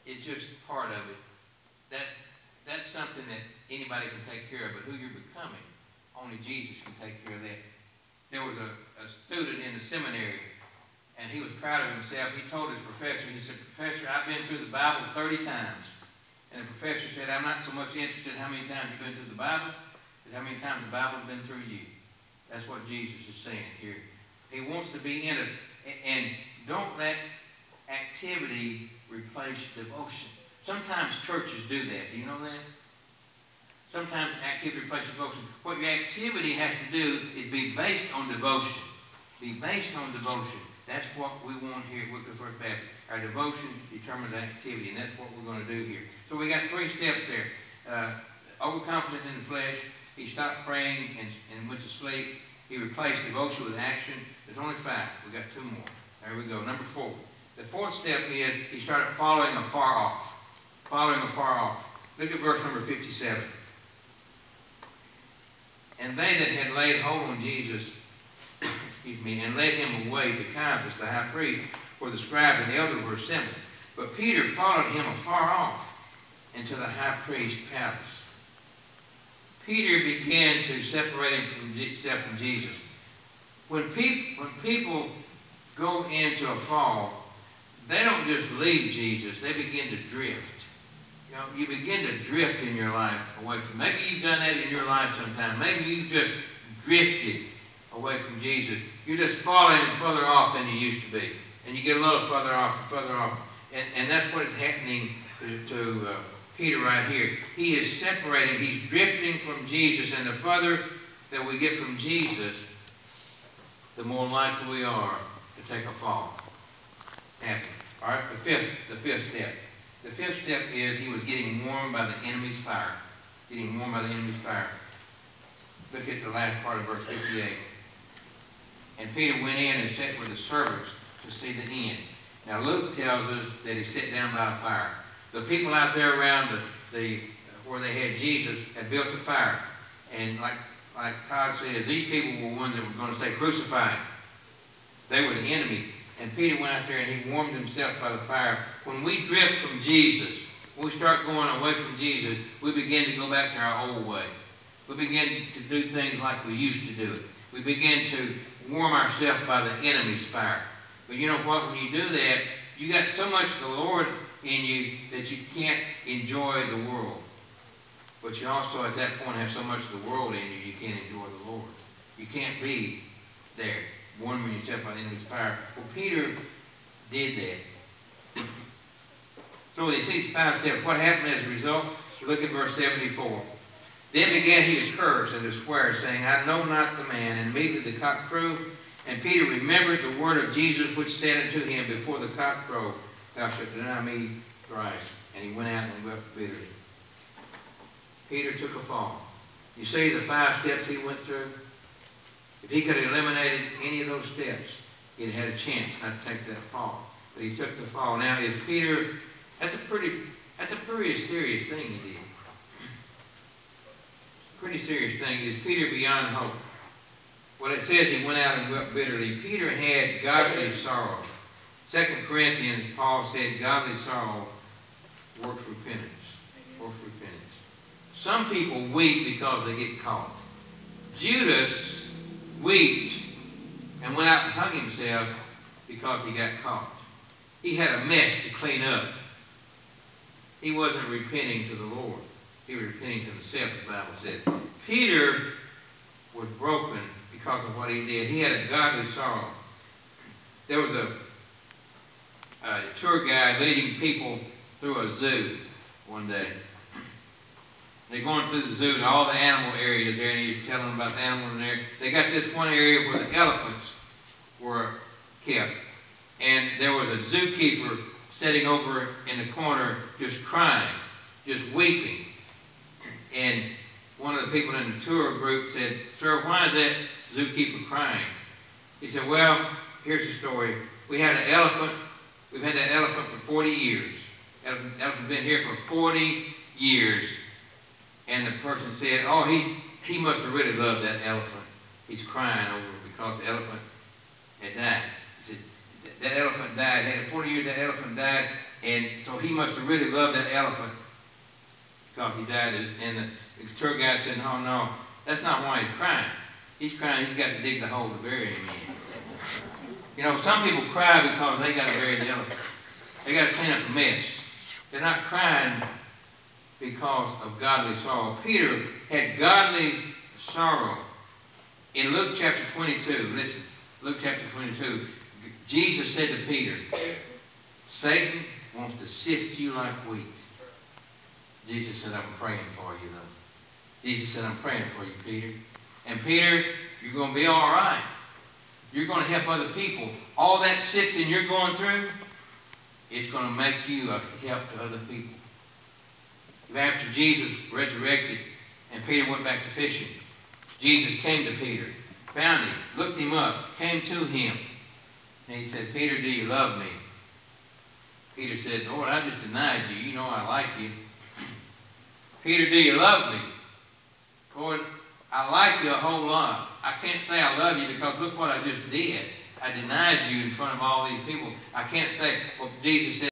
it's just part of it. That's something that anybody can take care of, but who you're becoming, only Jesus can take care of that. There was a student in the seminary, and he was proud of himself. He told his professor, he said, "Professor, I've been through the Bible 30 times. And the professor said, "I'm not so much interested in how many times you've been through the Bible, but how many times the Bible's been through you." That's what Jesus is saying here. He wants to be in it. And don't let activity replace devotion. Sometimes churches do that. Do you know that? Sometimes activity replaces devotion. What your activity has to do is be based on devotion. Be based on devotion. That's what we want here at Wycliffe First Baptist. Our devotion determines activity, and that's what we're going to do here. So we got 3 steps there. Overconfidence in the flesh. He stopped praying and went to sleep. He replaced devotion with action. There's only 5. We got 2 more. There we go. Number 4. The 4th step is he started following afar off. Following afar off. Look at verse number 57. And they that had laid hold on Jesus, and led him away to Caiaphas, the high priest, where the scribes and the elders were assembled. But Peter followed him afar off into the high priest's palace. Peter began to separate himself from Jesus. When people go into a fall, they don't just leave Jesus, they begin to drift. You know, you begin to drift in your life away from. Maybe you've done that in your life sometime. Maybe you've just drifted away from Jesus. You're just falling further off than you used to be. And you get a little further off and further off. And that's what is happening to Peter right here. He is separating. He's drifting from Jesus. And the further that we get from Jesus, the more likely we are to take a fall. Happen. All right, the fifth step. The 5th step is he was getting warmed by the enemy's fire. Getting warmed by the enemy's fire. Look at the last part of verse 58. And Peter went in and sat with the servants to see the end. Now Luke tells us that he sat down by a fire. The people out there around where they had Jesus had built a fire. And like Todd says, these people were ones that were going to say, "Crucify him." They were the enemy. And Peter went out there and he warmed himself by the fire. When we drift from Jesus, when we start going away from Jesus, we begin to go back to our old way. We begin to do things like we used to do it. We begin to warm ourselves by the enemy's fire. But you know what? When you do that, you got so much of the Lord in you that you can't enjoy the world. But you also at that point have so much of the world in you, you can't enjoy the Lord. You can't be there, warming yourself by the enemy's fire. Well, Peter did that. So these 5 steps. What happened as a result? Look at verse 74. Then began he to curse and to swear, saying, "I know not the man." And immediately the cock crew, and Peter remembered the word of Jesus, which said unto him, "Before the cock crow, thou shalt deny me thrice." And he went out and wept bitterly. Peter took a fall. You see the 5 steps he went through? If he could have eliminated any of those steps, he'd had a chance not to take that fall. But he took the fall. Now, is Peter, that's a pretty serious thing he did. Pretty serious thing. Is Peter beyond hope? Well, it says he went out and wept bitterly. Peter had godly sorrow. 2 Corinthians, Paul said, godly sorrow works repentance. Works repentance. Some people weep because they get caught. Judas wept and went out and hung himself because he got caught. He had a mess to clean up. He wasn't repenting to the Lord. He was repenting to himself, the Bible said. Peter was broken because of what he did. He had a godly sorrow. There was a tour guide leading people through a zoo one day. They're going through the zoo to all the animal areas there, and he's telling them about the animals in there. They got this one area where the elephants were kept. And there was a zookeeper sitting over in the corner just crying, just weeping. And one of the people in the tour group said, "Sir, why is that zookeeper crying?" He said, "Well, here's the story. We had an elephant. We've had that elephant for 40 years. Elephant's been here for 40 years. And the person said, oh, he must have really loved that elephant. He's crying over it because the elephant had died." He said, that elephant died. Had 40 years, that elephant died. And so So he must have really loved that elephant because he died. And the tour guide said, "No, no, that's not why he's crying. He's crying, he's got to dig the hole to bury him in." You know, some people cry because they got to bury the elephant. They got to clean up a mess. They're not crying because of godly sorrow. Peter had godly sorrow. In Luke chapter 22, listen, Luke chapter 22, Jesus said to Peter, "Satan wants to sift you like wheat." Jesus said, "I'm praying for you, though." Jesus said, "I'm praying for you, Peter. And Peter, you're going to be all right. You're going to help other people. All that sifting you're going through, it's going to make you a help to other people." After Jesus resurrected and Peter went back to fishing, Jesus came to Peter, found him, looked him up, came to him, and he said, "Peter, do you love me?" Peter said, "Lord, I just denied you. You know I like you." "Peter, do you love me?" "Lord, I like you a whole lot. I can't say I love you because look what I just did. I denied you in front of all these people. I can't say," well, Jesus said,